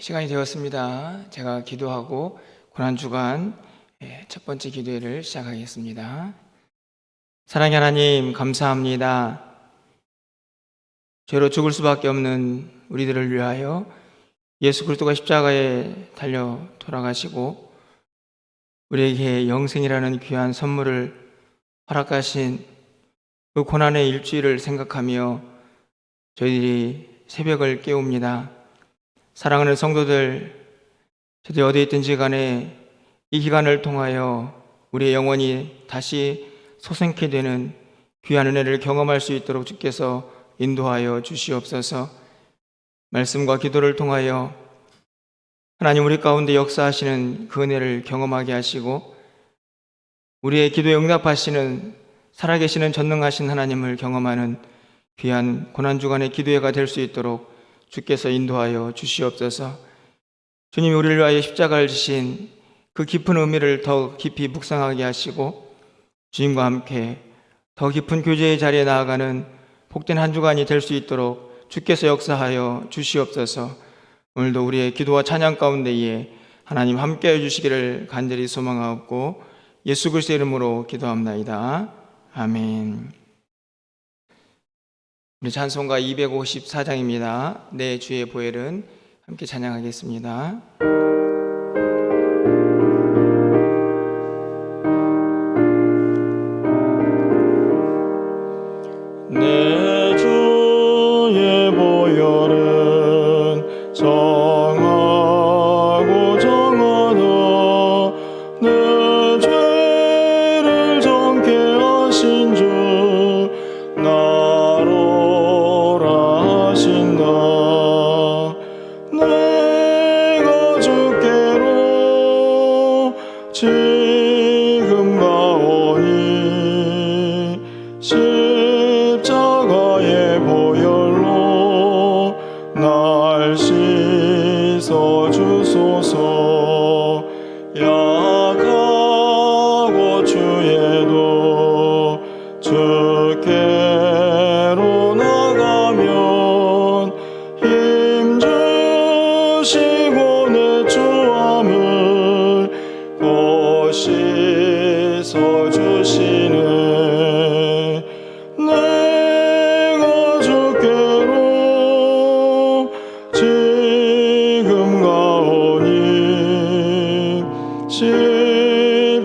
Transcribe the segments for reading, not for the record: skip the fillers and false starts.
시간이 되었습니다. 제가 기도하고 고난주간 첫 번째 기도회를 시작하겠습니다. 사랑의 하나님, 감사합니다. 죄로 죽을 수밖에 없는 우리들을 위하여 예수 그리스도가 십자가에 달려 돌아가시고 우리에게 영생이라는 귀한 선물을 허락하신 그 고난의 일주일을 생각하며 저희들이 새벽을 깨웁니다. 사랑하는 성도들, 저도 어디에 있든지 간에 이 기간을 통하여 우리의 영혼이 다시 소생케 되는 귀한 은혜를 경험할 수 있도록 주께서 인도하여 주시옵소서. 말씀과 기도를 통하여 하나님 우리 가운데 역사하시는 그 은혜를 경험하게 하시고 우리의 기도에 응답하시는 살아계시는 전능하신 하나님을 경험하는 귀한 고난주간의 기도회가 될 수 있도록 주께서 인도하여 주시옵소서. 주님이 우리를 위하여 십자가를 지신 그 깊은 의미를 더 깊이 묵상하게 하시고 주님과 함께 더 깊은 교제의 자리에 나아가는 복된 한 주간이 될 수 있도록 주께서 역사하여 주시옵소서. 오늘도 우리의 기도와 찬양 가운데에 하나님 함께해 주시기를 간절히 소망하옵고 예수 그리스도의 이름으로 기도합나이다. 아멘. 우리 찬송가 254장입니다. 내 주의 보혈은 함께 찬양하겠습니다. 내 주의 보혈은 정하고 정하다 내 죄를 정케 하신 주 나로라 하신다. 내가 주께로 지금 가오니 십자가의 보혈로 날 씻어 주소서. 약하고 주에도 주께로 나가면 힘 주시고 내 주함을 곧 씻어 주시네. 내가 주께로 지금 가오니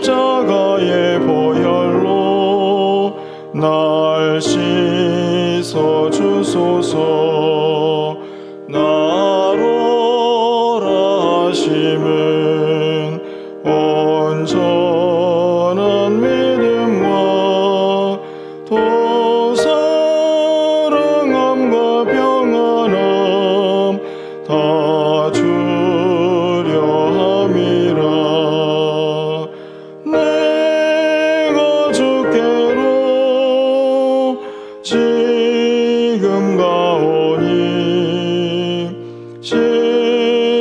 십자가의 보혈로 날 씻어 주소서. 나로라 하심은 온전한 믿음과 또 사랑함과 평안함 다 주려 함이라. 내가 주께로 지금 가오니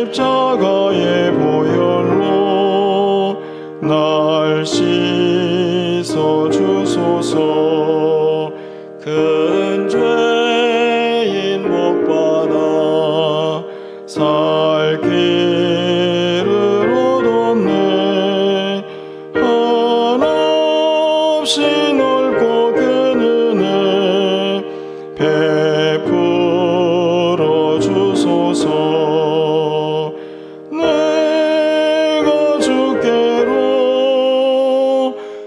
십자가의 보혈로 날 씻어 주소서. 큰 죄인 못 받아 살 길을 얻었네. 한없이 넓고 큰 은혜 베풀어 주소서. 내가 주께로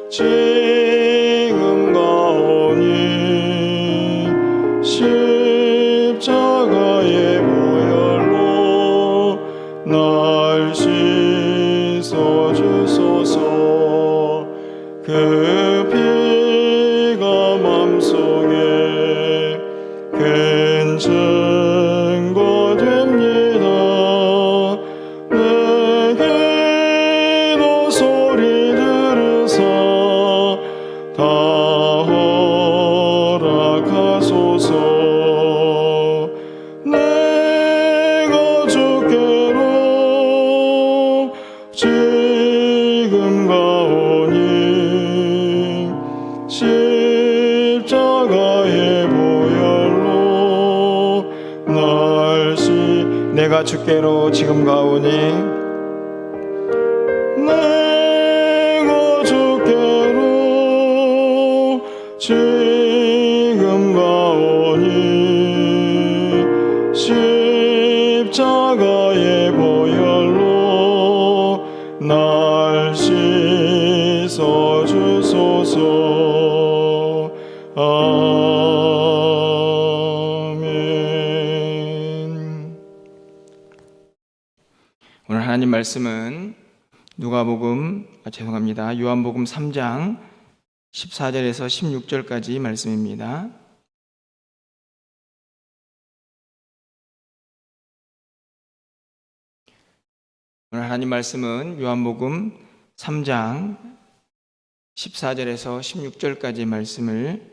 지금 가오니 십자가의 보혈로 날 씻어 주소서. 그 피가 맘속에 큰 증거 됩니다. 내게도 소리 들으사 다 허락하소서. 내가 주께로 지금 가오니 주께로 지금 가오니 내가 주께로 지금 가오니 십자가의 보혈로 날 씻어 주소서. 아멘. 오늘 하나님 말씀은 요한복음 3장 14절에서 16절까지 말씀입니다. 오늘 하나님 말씀은 요한복음 3장 14절에서 16절까지 말씀을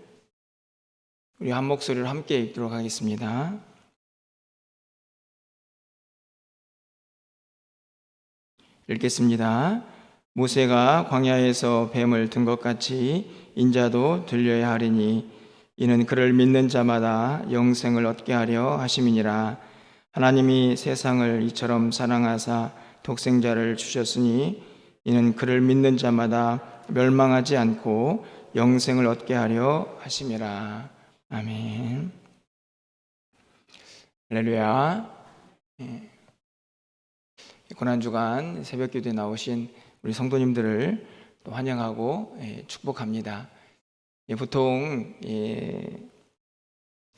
우리 한 목소리로 함께 읽도록 하겠습니다. 읽겠습니다. 모세가 광야에서 뱀을 든 것 같이 인자도 들려야 하리니 이는 그를 믿는 자마다 영생을 얻게 하려 하심이니라. 하나님이 세상을 이처럼 사랑하사 독생자를 주셨으니 이는 그를 믿는 자마다 멸망하지 않고 영생을 얻게 하려 하심이라. 아멘. 할렐루야. 고난주간 새벽기도에 나오신 우리 성도님들을 또 환영하고 축복합니다. 보통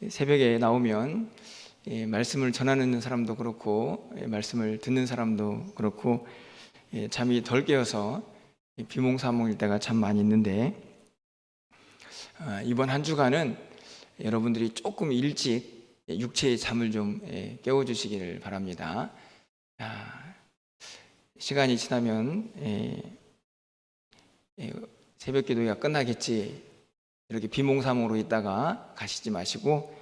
새벽에 나오면 말씀을 전하는 사람도 그렇고 말씀을 듣는 사람도 그렇고 잠이 덜 깨어서 비몽사몽일 때가 참 많이 있는데, 이번 한 주간은 여러분들이 조금 일찍 육체의 잠을 좀 깨워주시기를 바랍니다. 시간이 지나면 새벽 기도가 끝나겠지 이렇게 비몽사몽으로 있다가 가시지 마시고,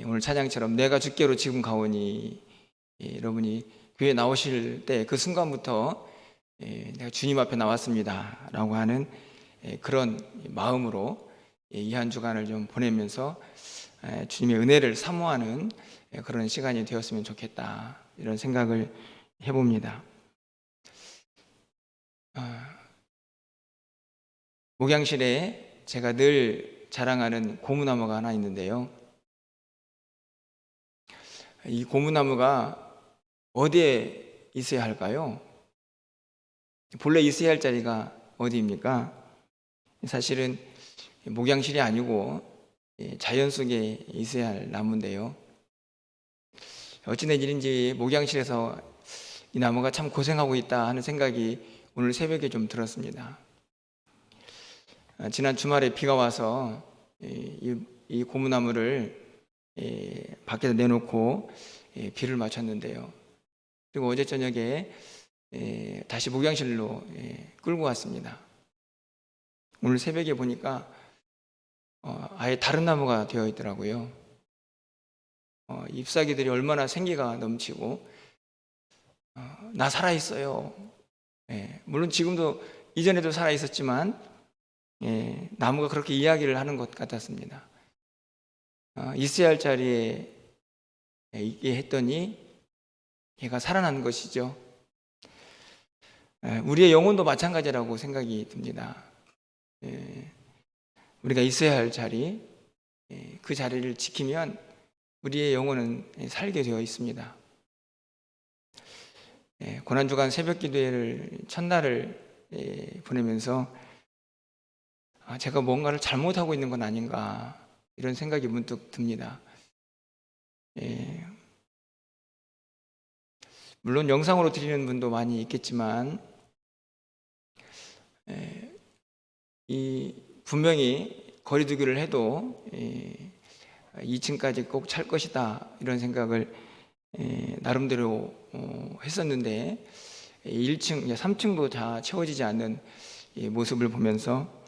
오늘 찬양처럼 내가 주께로 지금 가오니 여러분이 교회 나오실 때 그 순간부터 내가 주님 앞에 나왔습니다 라고 하는 그런 마음으로 이 한 주간을 좀 보내면서 주님의 은혜를 사모하는 그런 시간이 되었으면 좋겠다, 이런 생각을 해봅니다. 목양실에 제가 늘 자랑하는 고무나무가 하나 있는데요, 이 고무나무가 어디에 있어야 할까요? 본래 있어야 할 자리가 어디입니까? 사실은 목양실이 아니고 자연 속에 있어야 할 나무인데요, 어찌된 일인지 목양실에서 이 나무가 참 고생하고 있다 하는 생각이 오늘 새벽에 좀 들었습니다. 지난 주말에 비가 와서 이 고무나무를 밖에다 내놓고 비를 맞췄는데요, 그리고 어제 저녁에 다시 목양실로 끌고 왔습니다. 오늘 새벽에 보니까 아예 다른 나무가 되어 있더라고요. 잎사귀들이 얼마나 생기가 넘치고 나 살아있어요. 물론 지금도 이전에도 살아있었지만 나무가 그렇게 이야기를 하는 것 같았습니다. 있어야 할 자리에 있게 했더니 얘가 살아난 것이죠. 우리의 영혼도 마찬가지라고 생각이 듭니다. 우리가 있어야 할 자리, 그 자리를 지키면 우리의 영혼은 살게 되어 있습니다. 고난주간 새벽기도회를 첫날을 보내면서 제가 뭔가를 잘못하고 있는 건 아닌가, 이런 생각이 문득 듭니다. 물론 영상으로 드리는 분도 많이 있겠지만 분명히 거리두기를 해도 2층까지 꼭 찰 것이다, 이런 생각을 나름대로 했었는데 1층, 3층도 다 채워지지 않는 이 모습을 보면서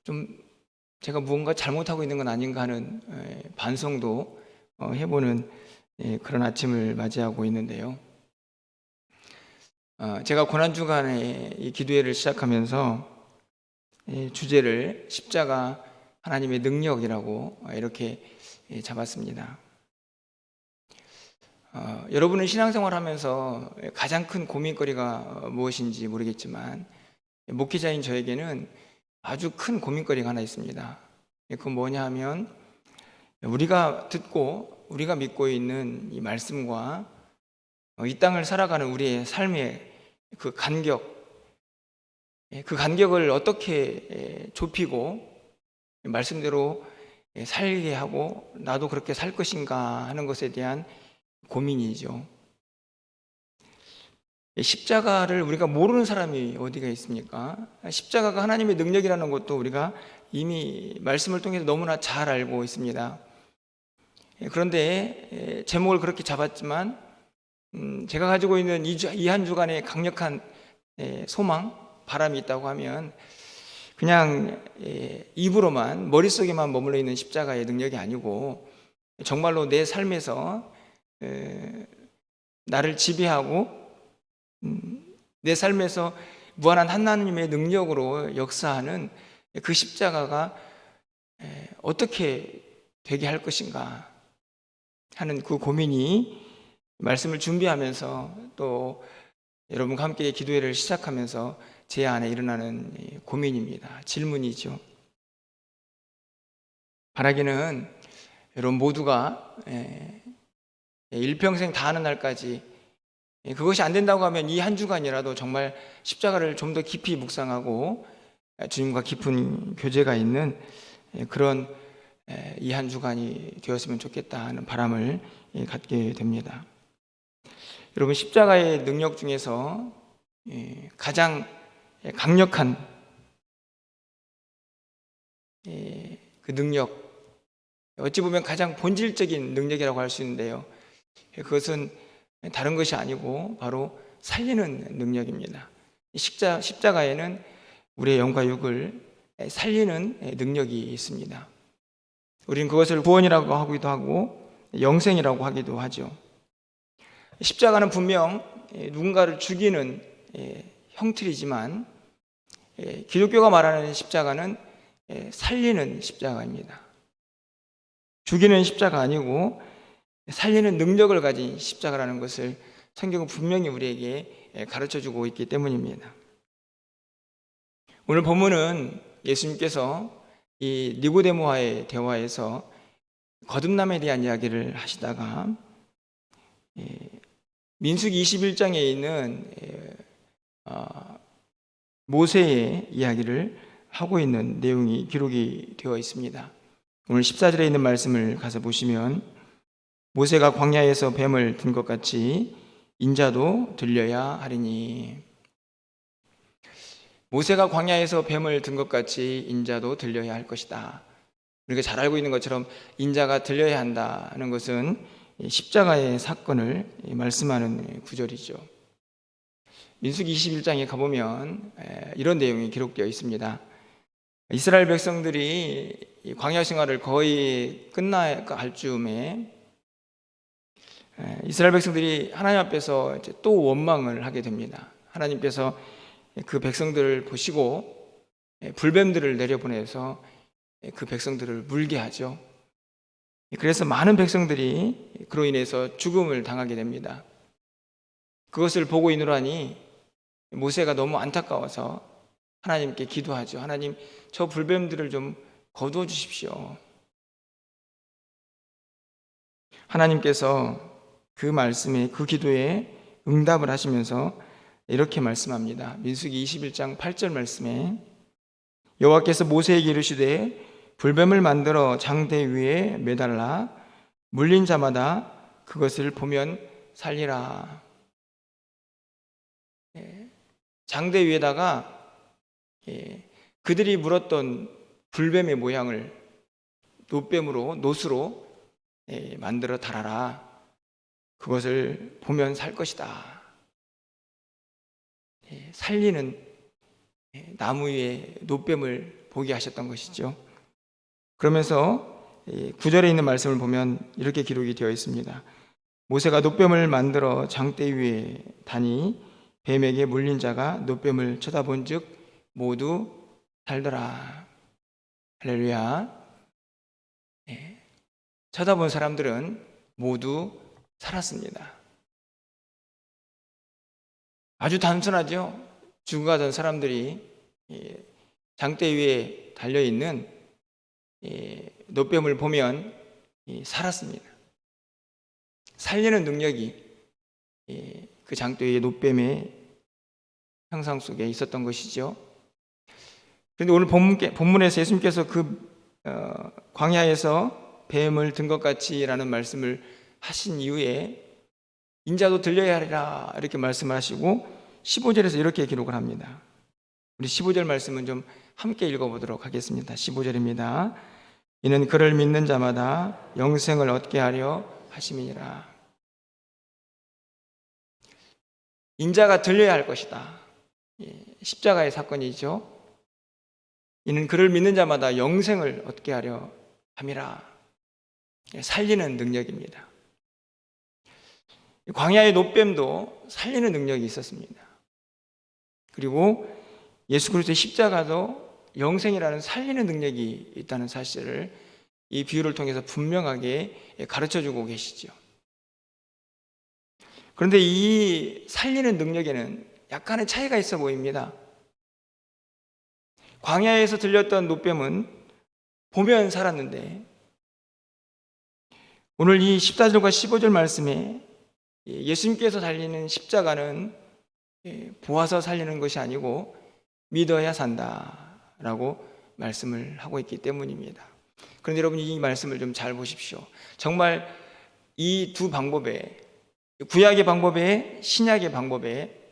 좀 제가 무언가 잘못하고 있는 건 아닌가 하는 반성도 해보는 그런 아침을 맞이하고 있는데요, 제가 고난주간에 이 기도회를 시작하면서 주제를 십자가 하나님의 능력이라고 이렇게 잡았습니다. 여러분은 신앙생활하면서 가장 큰 고민거리가 무엇인지 모르겠지만 목회자인 저에게는 아주 큰 고민거리가 하나 있습니다. 그건 뭐냐 하면 우리가 듣고 우리가 믿고 있는 이 말씀과 이 땅을 살아가는 우리의 삶의 그 간격을 어떻게 좁히고 말씀대로 살게 하고 나도 그렇게 살 것인가 하는 것에 대한 고민이죠. 십자가를 우리가 모르는 사람이 어디가 있습니까? 십자가가 하나님의 능력이라는 것도 우리가 이미 말씀을 통해서 너무나 잘 알고 있습니다. 그런데 제목을 그렇게 잡았지만 제가 가지고 있는 이 한 주간의 강력한 소망, 바람이 있다고 하면 그냥 입으로만, 머릿속에만 머물러 있는 십자가의 능력이 아니고 정말로 내 삶에서 나를 지배하고 내 삶에서 무한한 하나님의 능력으로 역사하는 그 십자가가 어떻게 되게 할 것인가 하는 그 고민이 말씀을 준비하면서 또 여러분과 함께 기도회를 시작하면서 제 안에 일어나는 고민입니다. 질문이죠. 바라기는 여러분 모두가 일평생 다 하는 날까지 그것이 안 된다고 하면 이 한 주간이라도 정말 십자가를 좀 더 깊이 묵상하고 주님과 깊은 교제가 있는 그런 이 한 주간이 되었으면 좋겠다 하는 바람을 갖게 됩니다. 여러분, 십자가의 능력 중에서 가장 강력한 그 능력, 어찌 보면 가장 본질적인 능력이라고 할 수 있는데요, 그것은 다른 것이 아니고 바로 살리는 능력입니다. 십자가에는 우리의 영과 육을 살리는 능력이 있습니다. 우리는 그것을 구원이라고 하기도 하고 영생이라고 하기도 하죠. 십자가는 분명 누군가를 죽이는 형틀이지만 기독교가 말하는 십자가는 살리는 십자가입니다. 죽이는 십자가 아니고 살리는 능력을 가진 십자가라는 것을 성경은 분명히 우리에게 가르쳐주고 있기 때문입니다. 오늘 본문은 예수님께서 이 니고데모와의 대화에서 거듭남에 대한 이야기를 하시다가 민수기 21장에 있는 모세의 이야기를 하고 있는 내용이 기록이 되어 있습니다. 오늘 14절에 있는 말씀을 가서 보시면 모세가 광야에서 뱀을 든 것 같이 인자도 들려야 하리니, 모세가 광야에서 뱀을 든 것 같이 인자도 들려야 할 것이다. 우리가 잘 알고 있는 것처럼 인자가 들려야 한다는 것은 십자가의 사건을 말씀하는 구절이죠. 민수기 21장에 가보면 이런 내용이 기록되어 있습니다. 이스라엘 백성들이 광야 생활을 거의 끝나갈 즈음에 이스라엘 백성들이 하나님 앞에서 이제 또 원망을 하게 됩니다. 하나님께서 그 백성들을 보시고 불뱀들을 내려보내서 그 백성들을 물게 하죠. 그래서 많은 백성들이 그로 인해서 죽음을 당하게 됩니다. 그것을 보고 있노라니 모세가 너무 안타까워서 하나님께 기도하죠. 하나님, 저 불뱀들을 좀 거두어 주십시오. 하나님께서 그 말씀에, 그 기도에 응답을 하시면서 이렇게 말씀합니다. 민수기 21장 8절 말씀에 여호와께서 모세에게 이르시되 불뱀을 만들어 장대 위에 매달라 물린 자마다 그것을 보면 살리라. 장대 위에다가 그들이 물었던 불뱀의 모양을 노스로 만들어 달아라. 그것을 보면 살 것이다. 살리는 나무 위에 노뱀을 보게 하셨던 것이죠. 그러면서 9절에 있는 말씀을 보면 이렇게 기록이 되어 있습니다. 모세가 노뱀을 만들어 장대 위에 다니 뱀에게 물린 자가 노뱀을 쳐다본 즉 모두 살더라. 할렐루야. 쳐다본 사람들은 모두 살았습니다. 아주 단순하죠. 죽어가던 사람들이 장대 위에 달려있는 노뱀을 보면 살았습니다. 살리는 능력이 그 장대 위의 노뱀의 형상 속에 있었던 것이죠. 그런데 오늘 본문에서 예수님께서 그 광야에서 뱀을 든 것 같이라는 말씀을 하신 이후에 인자도 들려야 하리라 이렇게 말씀을 하시고 15절에서 이렇게 기록을 합니다. 우리 15절 말씀은 좀 함께 읽어보도록 하겠습니다. 15절입니다. 이는 그를 믿는 자마다 영생을 얻게 하려 하심이니라. 인자가 들려야 할 것이다. 십자가의 사건이죠. 이는 그를 믿는 자마다 영생을 얻게 하려 함이라. 살리는 능력입니다. 광야의 노뱀도 살리는 능력이 있었습니다. 그리고 예수 그리스도의 십자가도 영생이라는 살리는 능력이 있다는 사실을 이 비유를 통해서 분명하게 가르쳐주고 계시죠. 그런데 이 살리는 능력에는 약간의 차이가 있어 보입니다. 광야에서 들렸던 노뱀은 보면 살았는데 오늘 이 14절과 15절 말씀에 예수님께서 달리는 십자가는 보아서 살리는 것이 아니고 믿어야 산다라고 말씀을 하고 있기 때문입니다. 그런데 여러분 이 말씀을 좀 잘 보십시오. 정말 이 두 방법에 구약의 방법에 신약의 방법에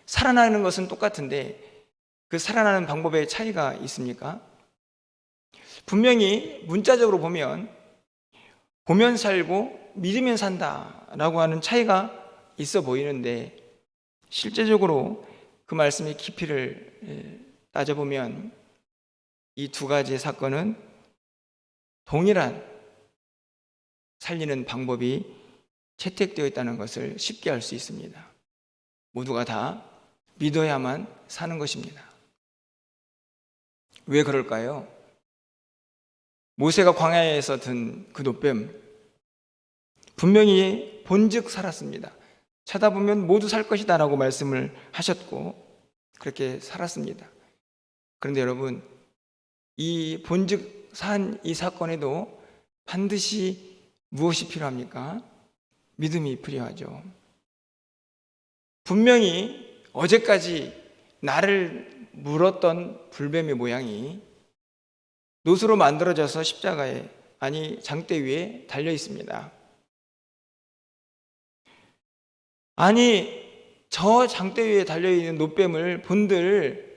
살아나는 것은 똑같은데 그 살아나는 방법에 차이가 있습니까? 분명히 문자적으로 보면 살고 믿으면 산다라고 하는 차이가 있어 보이는데 실제적으로 그 말씀의 깊이를 따져보면 이 두 가지의 사건은 동일한 살리는 방법이 채택되어 있다는 것을 쉽게 알 수 있습니다. 모두가 다 믿어야만 사는 것입니다. 왜 그럴까요? 모세가 광야에서 든 그 노뱀 분명히 본즉 살았습니다. 쳐다보면 모두 살 것이다 라고 말씀을 하셨고 그렇게 살았습니다. 그런데 여러분 이 본즉 산 이 사건에도 반드시 무엇이 필요합니까? 믿음이 필요하죠. 분명히 어제까지 나를 물었던 불뱀의 모양이 노수로 만들어져서 십자가에 아니 장대 위에 달려 있습니다. 아니 저 장대 위에 달려있는 노뱀을 본들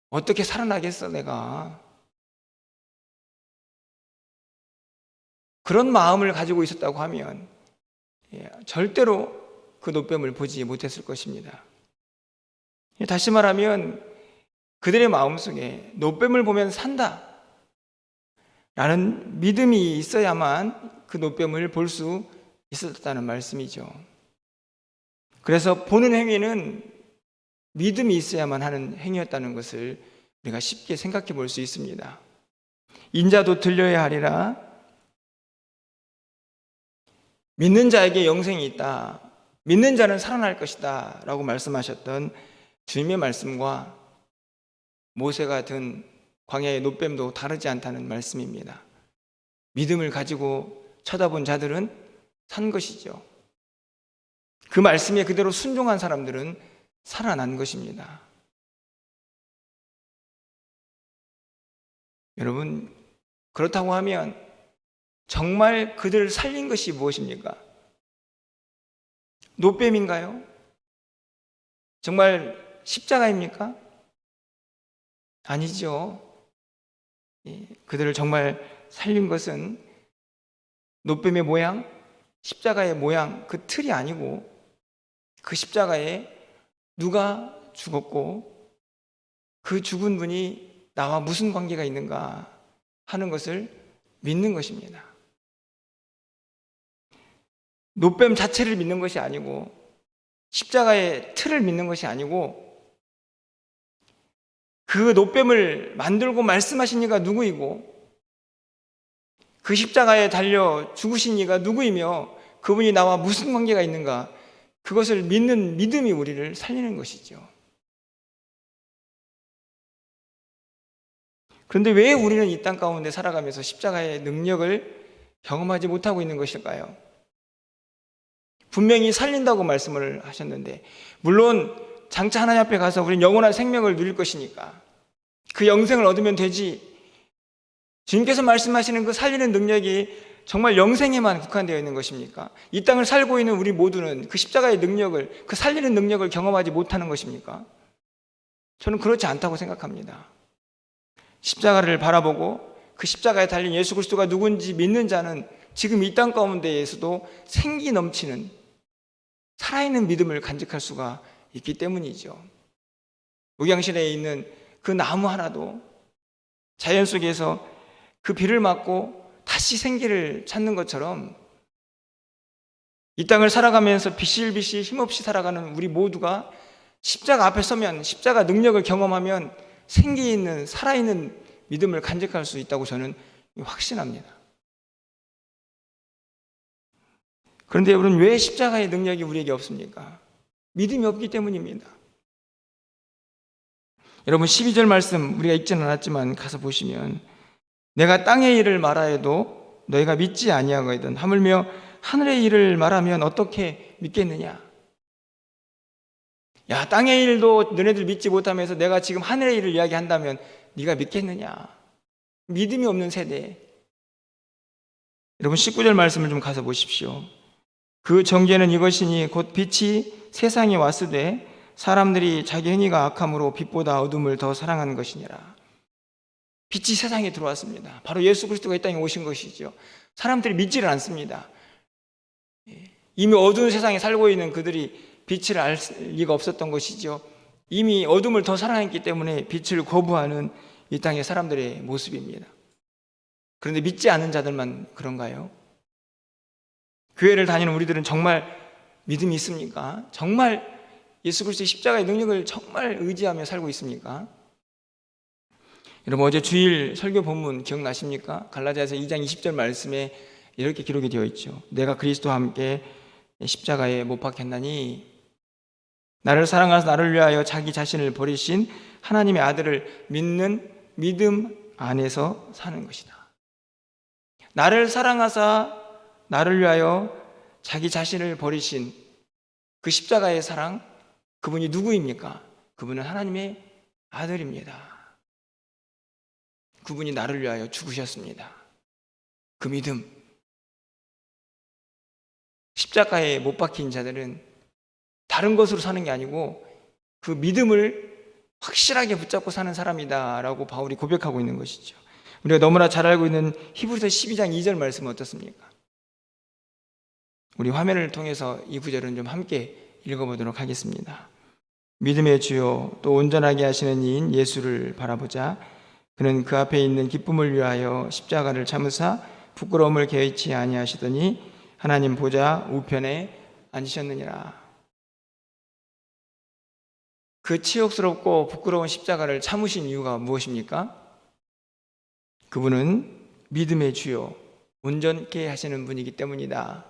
어떻게 살아나겠어 내가. 그런 마음을 가지고 있었다고 하면 절대로 그 노뱀을 보지 못했을 것입니다. 다시 말하면 그들의 마음속에 노뱀을 보면 산다 라는 믿음이 있어야만 그 노뱀을 볼 수 있었다는 말씀이죠. 그래서 보는 행위는 믿음이 있어야만 하는 행위였다는 것을 우리가 쉽게 생각해 볼 수 있습니다. 인자도 들려야 하리라. 믿는 자에게 영생이 있다. 믿는 자는 살아날 것이다 라고 말씀하셨던 주님의 말씀과 모세가 든 광야의 노뱀도 다르지 않다는 말씀입니다. 믿음을 가지고 쳐다본 자들은 산 것이죠. 그 말씀에 그대로 순종한 사람들은 살아난 것입니다. 여러분, 그렇다고 하면 정말 그들을 살린 것이 무엇입니까? 노뱀인가요? 정말 십자가입니까? 아니죠. 그들을 정말 살린 것은 노뱀의 모양, 십자가의 모양, 그 틀이 아니고 그 십자가에 누가 죽었고 그 죽은 분이 나와 무슨 관계가 있는가 하는 것을 믿는 것입니다. 노뱀 자체를 믿는 것이 아니고 십자가의 틀을 믿는 것이 아니고 그 노뱀을 만들고 말씀하신 이가 누구이고 그 십자가에 달려 죽으신 이가 누구이며 그분이 나와 무슨 관계가 있는가 그것을 믿는 믿음이 우리를 살리는 것이죠. 그런데 왜 우리는 이 땅 가운데 살아가면서 십자가의 능력을 경험하지 못하고 있는 것일까요? 분명히 살린다고 말씀을 하셨는데, 물론 장차 하나님 앞에 가서 우리는 영원한 생명을 누릴 것이니까 그 영생을 얻으면 되지, 주님께서 말씀하시는 그 살리는 능력이 정말 영생에만 국한되어 있는 것입니까? 이 땅을 살고 있는 우리 모두는 그 십자가의 능력을, 그 살리는 능력을 경험하지 못하는 것입니까? 저는 그렇지 않다고 생각합니다. 십자가를 바라보고 그 십자가에 달린 예수 그리스도가 누군지 믿는 자는 지금 이 땅 가운데에서도 생기 넘치는 살아있는 믿음을 간직할 수가 있기 때문이죠. 목양실에 있는 그 나무 하나도 자연 속에서 그 비를 맞고 다시 생기를 찾는 것처럼 이 땅을 살아가면서 비실비실 힘없이 살아가는 우리 모두가 십자가 앞에 서면, 십자가 능력을 경험하면 생기 있는 살아있는 믿음을 간직할 수 있다고 저는 확신합니다. 그런데 여러분, 왜 십자가의 능력이 우리에게 없습니까? 믿음이 없기 때문입니다. 여러분, 12절 말씀 우리가 읽지는 않았지만 가서 보시면, 내가 땅의 일을 말하여도 너희가 믿지 아니하거든 하물며 하늘의 일을 말하면 어떻게 믿겠느냐? 야, 땅의 일도 너네들 믿지 못하면서 내가 지금 하늘의 일을 이야기한다면 네가 믿겠느냐? 믿음이 없는 세대. 여러분, 19절 말씀을 좀 가서 보십시오. 그 정죄는 이것이니 곧 빛이 세상에 왔으되 사람들이 자기 행위가 악함으로 빛보다 어둠을 더 사랑하는 것이니라. 빛이 세상에 들어왔습니다. 바로 예수 그리스도가 이 땅에 오신 것이죠. 사람들이 믿지를 않습니다. 이미 어두운 세상에 살고 있는 그들이 빛을 알 리가 없었던 것이죠. 이미 어둠을 더 사랑했기 때문에 빛을 거부하는 이 땅의 사람들의 모습입니다. 그런데 믿지 않는 자들만 그런가요? 교회를 다니는 우리들은 정말 믿음이 있습니까? 정말 예수 그리스도의 십자가의 능력을 정말 의지하며 살고 있습니까? 여러분, 어제 주일 설교 본문 기억나십니까? 갈라디아서 2장 20절 말씀에 이렇게 기록이 되어 있죠. 내가 그리스도와 함께 십자가에 못 박혔나니 나를 사랑하사 나를 위하여 자기 자신을 버리신 하나님의 아들을 믿는 믿음 안에서 사는 것이다. 나를 사랑하사 나를 위하여 자기 자신을 버리신 그 십자가의 사랑, 그분이 누구입니까? 그분은 하나님의 아들입니다. 그분이 나를 위하여 죽으셨습니다. 그 믿음. 십자가에 못 박힌 자들은 다른 것으로 사는 게 아니고 그 믿음을 확실하게 붙잡고 사는 사람이다라고 바울이 고백하고 있는 것이죠. 우리가 너무나 잘 알고 있는 히브리서 12장 2절 말씀은 어떻습니까? 우리 화면을 통해서 이 구절은 좀 함께 읽어보도록 하겠습니다. 믿음의 주요 또 온전하게 하시는 이인 예수를 바라보자. 그는 그 앞에 있는 기쁨을 위하여 십자가를 참으사 부끄러움을 개의치 아니하시더니 하나님 보좌 우편에 앉으셨느니라. 그 치욕스럽고 부끄러운 십자가를 참으신 이유가 무엇입니까? 그분은 믿음의 주요 온전케 하시는 분이기 때문이다.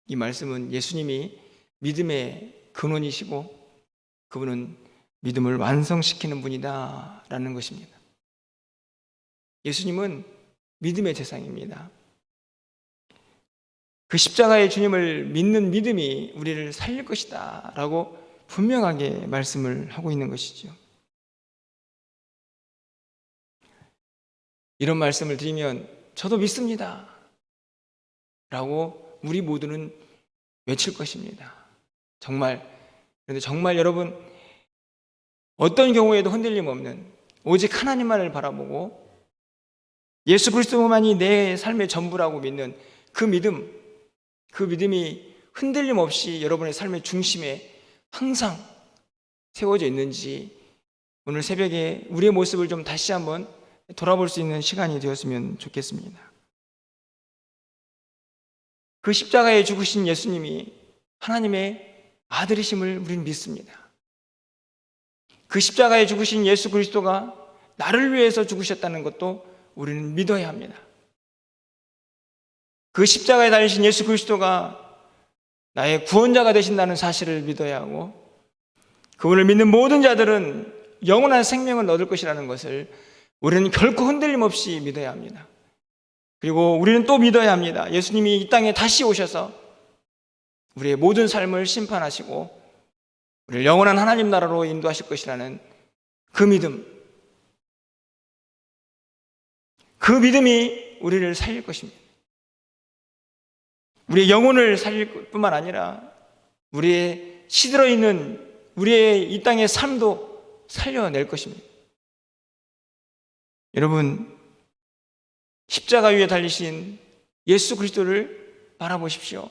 이 말씀은 예수님이 믿음의 근원이시고 그분은 믿음을 완성시키는 분이다 라는 것입니다. 예수님은 믿음의 대상입니다. 그 십자가의 주님을 믿는 믿음이 우리를 살릴 것이다 라고 분명하게 말씀을 하고 있는 것이죠. 이런 말씀을 드리면 저도 믿습니다 라고 우리 모두는 외칠 것입니다. 그런데 정말 여러분, 어떤 경우에도 흔들림 없는 오직 하나님만을 바라보고 예수 그리스도만이 내 삶의 전부라고 믿는 그 믿음이 흔들림 없이 여러분의 삶의 중심에 항상 세워져 있는지 오늘 새벽에 우리의 모습을 좀 다시 한번 돌아볼 수 있는 시간이 되었으면 좋겠습니다. 그 십자가에 죽으신 예수님이 하나님의 아들이심을 우리는 믿습니다. 그 십자가에 죽으신 예수 그리스도가 나를 위해서 죽으셨다는 것도 우리는 믿어야 합니다. 그 십자가에 달리신 예수 그리스도가 나의 구원자가 되신다는 사실을 믿어야 하고, 그분을 믿는 모든 자들은 영원한 생명을 얻을 것이라는 것을 우리는 결코 흔들림 없이 믿어야 합니다. 그리고 우리는 또 믿어야 합니다. 예수님이 이 땅에 다시 오셔서 우리의 모든 삶을 심판하시고 우리를 영원한 하나님 나라로 인도하실 것이라는 그 믿음, 그 믿음이 우리를 살릴 것입니다. 우리의 영혼을 살릴 뿐만 아니라 우리의 시들어 있는 우리의 이 땅의 삶도 살려낼 것입니다. 여러분, 십자가 위에 달리신 예수 그리스도를 바라보십시오.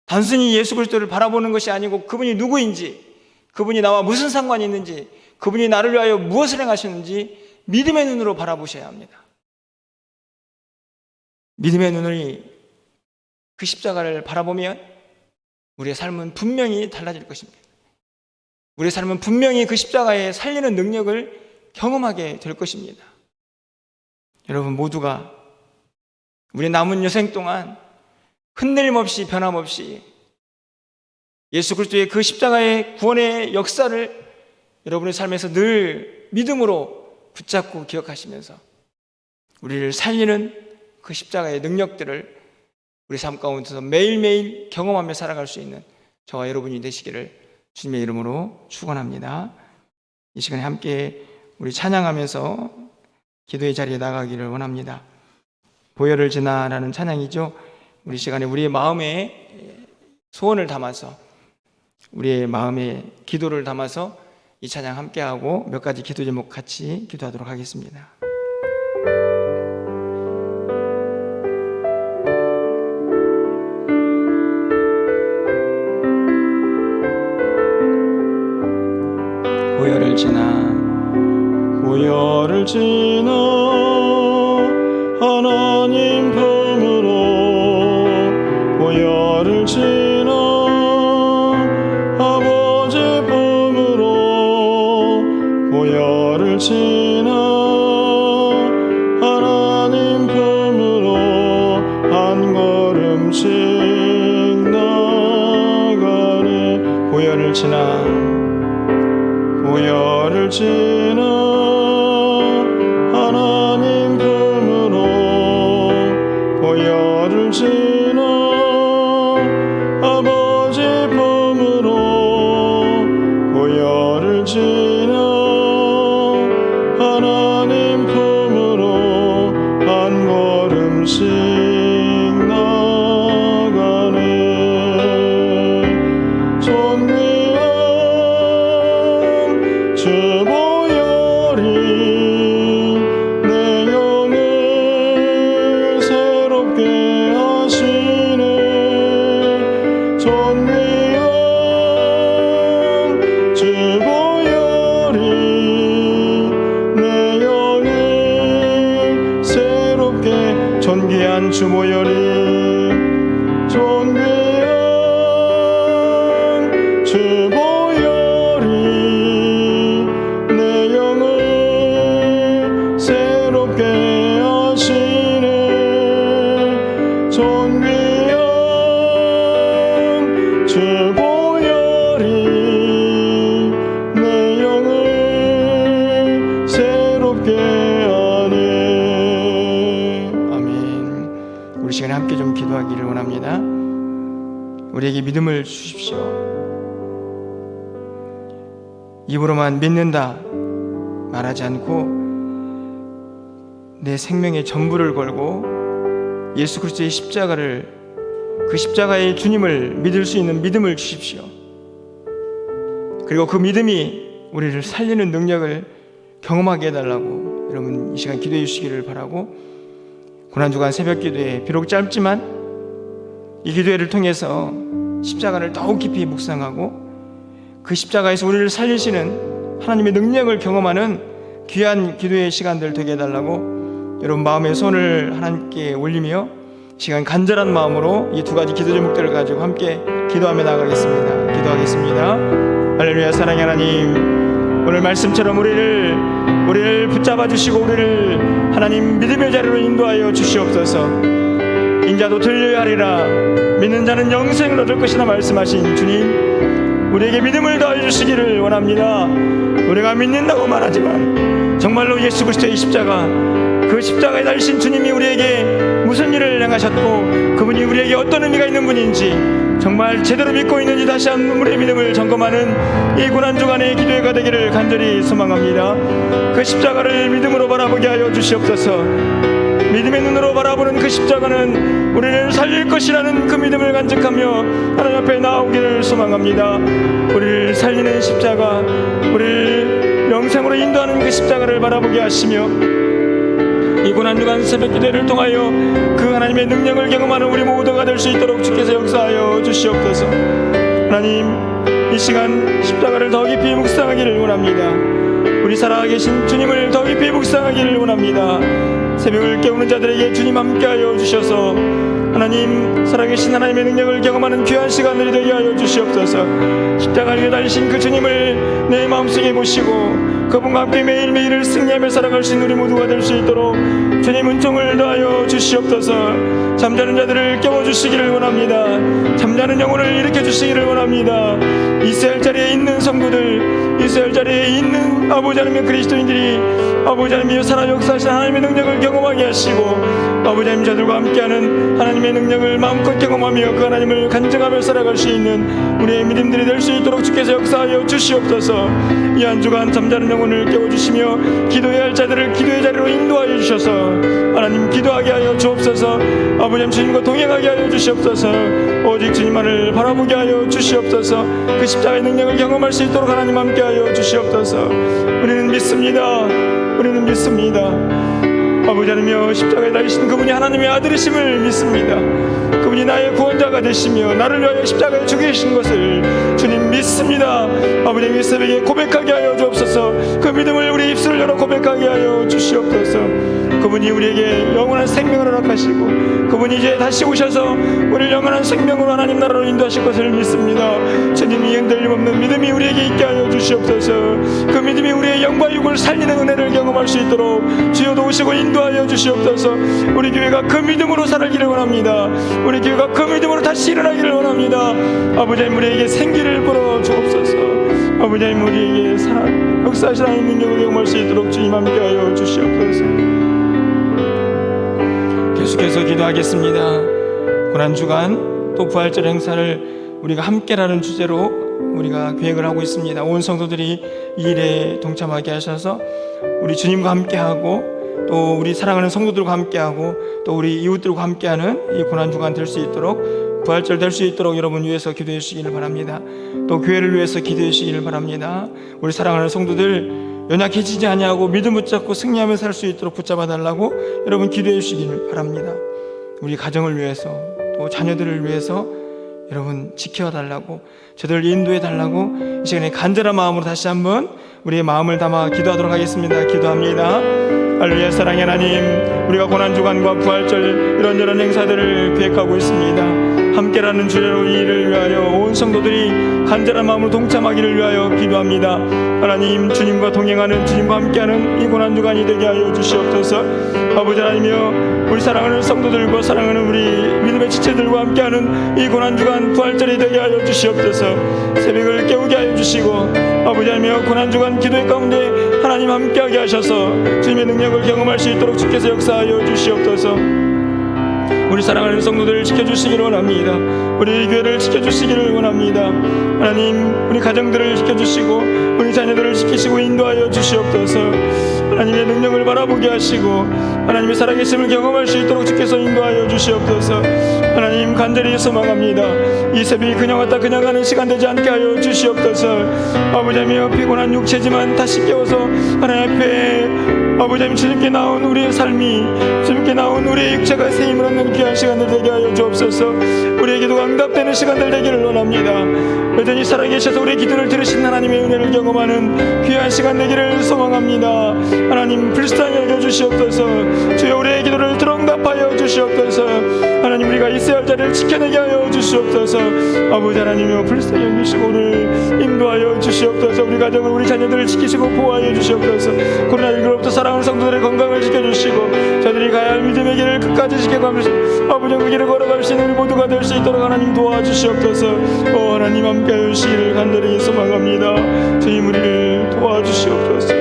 단순히 예수 그리스도를 바라보는 것이 아니고 그분이 누구인지, 그분이 나와 무슨 상관이 있는지, 그분이 나를 위하여 무엇을 행하셨는지 믿음의 눈으로 바라보셔야 합니다. 믿음의 눈을 그 십자가를 바라보면 우리의 삶은 분명히 달라질 것입니다. 우리의 삶은 분명히 그 십자가의 살리는 능력을 경험하게 될 것입니다. 여러분 모두가 우리 남은 여생 동안 흔들림 없이 변함없이 예수 그리스도의 그 십자가의 구원의 역사를 여러분의 삶에서 늘 믿음으로 붙잡고 기억하시면서 우리를 살리는 그 십자가의 능력들을 우리 삶 가운데서 매일매일 경험하며 살아갈 수 있는 저와 여러분이 되시기를 주님의 이름으로 축원합니다. 이 시간에 함께 우리 찬양하면서 기도의 자리에 나가기를 원합니다. 보혈을 지나라는 찬양이죠. 우리 시간에 우리의 마음에 소원을 담아서, 우리의 마음에 기도를 담아서 이 찬양 함께하고 몇 가지 기도 제목 같이 기도하도록 하겠습니다. 보혈을 지나 보혈을 지나 하나님 품으로, 보혈을 지나 아버지 품으로, 보혈을 지나 하나님 품으로 한 걸음씩 나가네. 보혈을 지나, 보혈을 지나 하나님 품으로, 보혈을 지나 아버지 품으로, 보혈을 지나 하나님 품으로 한 걸음씩 나가네. 존귀한 주 보혈이 내 영을 새롭게 하시네. 존귀한 주 보혈이 내 영을 새롭게, 존귀한 주 보혈이, 존귀한 주 보혈이 내 영을 새롭게 하시네. 존귀한 주 보혈이 내 영을 새롭게 하네. 아멘. 우리 시간에 함께 좀 기도하기를 원합니다. 우리에게 믿음을 주십시오. 입으로만 믿는다 말하지 않고 내 생명의 전부를 걸고 예수 그리스도의 십자가를, 그 십자가의 주님을 믿을 수 있는 믿음을 주십시오. 그리고 그 믿음이 우리를 살리는 능력을 경험하게 해달라고 여러분 이 시간 기도해 주시기를 바라고, 고난주간 새벽 기도에 비록 짧지만 이 기도회를 통해서 십자가를 더욱 깊이 묵상하고 그 십자가에서 우리를 살리시는 하나님의 능력을 경험하는 귀한 기도의 시간들 되게 해달라고 여러분 마음의 손을 하나님께 올리며 시간 간절한 마음으로 이 두 가지 기도 제목들을 가지고 함께 기도하며 나가겠습니다. 기도하겠습니다. 할렐루야. 사랑의 하나님, 오늘 말씀처럼 우리를 붙잡아 주시고 우리를 하나님 믿음의 자리로 인도하여 주시옵소서. 인자도 들려야 하리라. 믿는 자는 영생을 얻을 것이라 말씀하신 주님, 우리에게 믿음을 더해 주시기를 원합니다. 우리가 믿는다고 말하지만 정말로 예수 그리스도의 십자가, 그 십자가에 달리신 주님이 우리에게 무슨 일을 행하셨고 그분이 우리에게 어떤 의미가 있는 분인지 정말 제대로 믿고 있는지 다시 한번 우리의 믿음을 점검하는 이 고난주간의 기도회가 되기를 간절히 소망합니다. 그 십자가를 믿음으로 바라보게 하여 주시옵소서. 믿음의 눈으로 바라보는 그 십자가는 우리를 살릴 것이라는 그 믿음을 간직하며 하나님 앞에 나오기를 소망합니다. 우리를 살리는 십자가, 우리를 영생으로 인도하는 그 십자가를 바라보게 하시며 이 고난주간 새벽 기도를 통하여 그 하나님의 능력을 경험하는 우리 모두가 될 수 있도록 주께서 역사하여 주시옵소서. 하나님, 이 시간 십자가를 더 깊이 묵상하기를 원합니다. 우리 살아계신 주님을 더 깊이 묵상하기를 원합니다. 새벽을 깨우는 자들에게 주님 함께하여 주셔서 하나님, 살아계신 하나님의 능력을 경험하는 귀한 시간들이 되게 하여 주시옵소서. 십자가 위에 달리신 그 주님을 내 마음속에 모시고 그분과 함께 매일매일을 승리하며 살아갈 수 있는 우리 모두가 될 수 있도록 주님 은총을 더하여 주시옵소서. 잠자는 자들을 깨워주시기를 원합니다. 잠자는 영혼을 일으켜주시기를 원합니다. 이스라엘 자리에 있는 성도들, 이스라엘 자리에 있는 아버지 하나님의 그리스도인들이 아버지 하나님의 살아 역사하신 하나님의 능력을 경험하게 하시고 아버지 하나님 저들과 함께하는 하나님의 능력을 마음껏 경험하며 그 하나님을 간증하며 살아갈 수 있는 우리의 믿음들이 될 수 있도록 주께서 역사하여 주시옵소서. 이 한 주간 잠자는 영혼을 깨워주시며 기도해야 할 자들을 기도의 자리로 인도하여 주셔서 하나님 기도하게 하여 주옵소서. 아버지 하나님 주님과 동행하게 하여 주시옵소서. 오직 주님만을 바라보게 하여 주시옵소서. 그 십자가의 능력을 경험할 수 있도록 하나님 함께하여 주시옵소서. 우리는 믿습니다. 우리는 믿습니다. 아버지 하나님이여, 십자가에 달리신 그분이 하나님의 아들이심을 믿습니다. 그분이 나의 구원자가 되시며 나를 위하여 십자가에 죽으신 것을 주님 믿습니다. 아버지 하나님, 이 새벽에 고백하게 하여 주옵소서. 그 믿음을 우리 입술을 열어 고백하게 하여 주시옵소서. 그분이 우리에게 영원한 생명을 허락하시고 그분이 이제 다시 오셔서 우리를 영원한 생명으로 하나님 나라로 인도하실 것을 믿습니다. 주님이 흔들림 없는 믿음이 우리에게 있게 하여 주시옵소서. 그 믿음이 우리의 영과 육을 살리는 은혜를 경험할 수 있도록 주여 도우시고 인도하여 주시옵소서. 우리 교회가 그 믿음으로 살기를 원합니다. 우리 교회가 그 믿음으로 다시 일어나기를 원합니다. 아버지 하나님, 우리에게 생기를 불어 주옵소서. 아버지 하나님, 우리에게 사랑 역사하신 하나님의 능력을 경험할 수 있도록 주님 함께하여 주시옵소서. 계속해서 기도하겠습니다. 고난주간 또 부활절 행사를 우리가 함께라는 주제로 우리가 계획을 하고 있습니다. 온 성도들이 이 일에 동참하게 하셔서 우리 주님과 함께하고 또 우리 사랑하는 성도들과 함께하고 또 우리 이웃들과 함께하는 이 고난주간 될 수 있도록, 부활절 될 수 있도록 여러분 위해서 기도해 주시기를 바랍니다. 또 교회를 위해서 기도해 주시기를 바랍니다. 우리 사랑하는 성도들 연약해지지 아니하고 믿음 붙잡고 승리하며 살 수 있도록 붙잡아 달라고 여러분 기도해 주시기를 바랍니다. 우리 가정을 위해서 또 자녀들을 위해서 여러분 지켜달라고, 저들을 인도해 달라고 이 시간에 간절한 마음으로 다시 한번 우리의 마음을 담아 기도하도록 하겠습니다. 기도합니다. 할렐루야. 사랑의 하나님, 우리가 고난주간과 부활절 이런저런 행사들을 계획하고 있습니다. 함께라는 주제로 이 일을 위하여 온 성도들이 간절한 마음으로 동참하기를 위하여 기도합니다. 하나님, 주님과 동행하는, 주님과 함께하는 이 고난주간이 되게 하여 주시옵소서. 아버지 하나님이여, 우리 사랑하는 성도들과 사랑하는 우리 믿음의 지체들과 함께하는 이 고난주간 부활절이 되게 하여 주시옵소서. 새벽을 깨우게 하여 주시고 아버지 하나님이여, 고난주간 기도의 가운데 하나님 함께하게 하셔서 주님의 능력을 경험할 수 있도록 주께서 역사하여 주시옵소서. 우리 사랑하는 성도들을 지켜주시기를 원합니다. 우리 교회를 지켜주시기를 원합니다. 하나님, 우리 가정들을 지켜주시고 우리 자녀들을 지키시고 인도하여 주시옵소서. 하나님의 능력을 바라보게 하시고 하나님의 살아계심을 경험할 수 있도록 주께서 인도하여 주시옵소서. 하나님, 간절히 소망합니다. 이 새벽이 그냥 왔다 그냥 가는 시간 되지 않게 하여 주시옵소서. 아버지 하나님, 피곤한 육체지만 다시 깨워서 하나님 앞에 아버지 하나님, 주님께 나온 우리의 삶이, 주님께 나온 우리의 육체가 새 힘을 얻는 귀한 시간들 되게 하여 주옵소서. 우리의 기도가 응답되는 시간들 되기를 원합니다. 여전히 살아계셔서 우리의 기도를 들으신 하나님의 은혜를 경험하는 귀한 시간 되기를 소망합니다. 하나님, 불쌍히 여겨주시옵소서. 주여, 우리의 기도를 들어 응답하여 주시옵소서. 하나님, 우리가 있어야 할 자리를 지켜내게 하여 주시옵소서. 아버지 하나님이여 불쌍히 여기시고 오늘 인도하여 주시옵소서. 우리 가정을 우리 자녀들을 지키시고 보호하여 주시옵소서. 코로나19로부터 사랑하는 성도들의 건강을 지켜주시고 저들이 가야 할 믿음의 길을 끝까지 지켜가면서 아버지 그 길을 걸어갈 수 있는 우리 모두가 될 수 있도록 하나님 도와주시옵소서. 하나님 함께하여 주시기를 간절히 소망합니다. 주님 우리를 도와주시옵소서.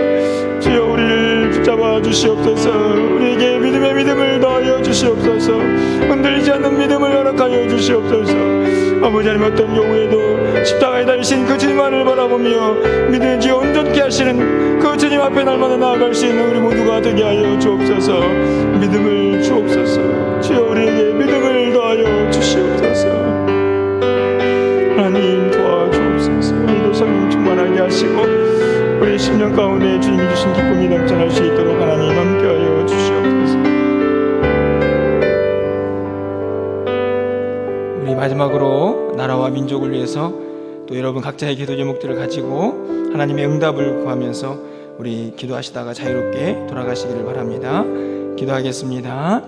주여 우리를 붙잡아 주시옵소서. 우리에게 믿음의 믿음을 더하여 주시옵소서. 흔들리지 않는 믿음을 허락하여 주시옵소서. 아버지 하나님 어떤 경우에도 십자가에 달리신 그 주님만을 바라보며 믿음의 주여 온전케 하시는 그 주님 앞에 날마다 나아갈 수 있는 우리 모두가 되게 하여 주옵소서. 믿음을 주옵소서. 주여 우리에게 믿음을 더하여 주시옵소서. 하나님 도와주옵소서. 오늘도 성령 충만하게 하시고 우리 심령 가운데 주님이 주신 기쁨이 넘쳐날 수 있도록 하나님 함께하여 주시옵소서. 우리 마지막으로 나라와 민족을 위해서 또 여러분 각자의 기도 제목들을 가지고 하나님의 응답을 구하면서 우리 기도하시다가 자유롭게 돌아가시기를 바랍니다. 기도하겠습니다.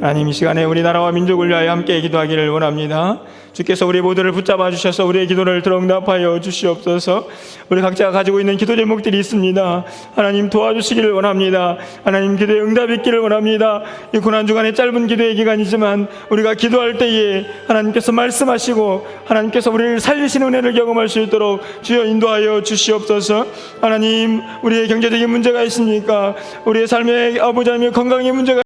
하나님 이 시간에 우리 나라와 민족을 위하여 함께 기도하기를 원합니다. 주께서 우리 모두를 붙잡아 주셔서 우리의 기도를 들응답하여 주시옵소서. 우리 각자가 가지고 있는 기도 제목들이 있습니다. 하나님 도와주시기를 원합니다. 하나님 기도에 응답이 있기를 원합니다. 이 고난주간의 짧은 기도의 기간이지만 우리가 기도할 때에 하나님께서 말씀하시고 하나님께서 우리를 살리시는 은혜를 경험할 수 있도록 주여 인도하여 주시옵소서. 하나님 우리의 경제적인 문제가 있습니까? 우리의 삶의 아버지 하나님의 건강의 문제가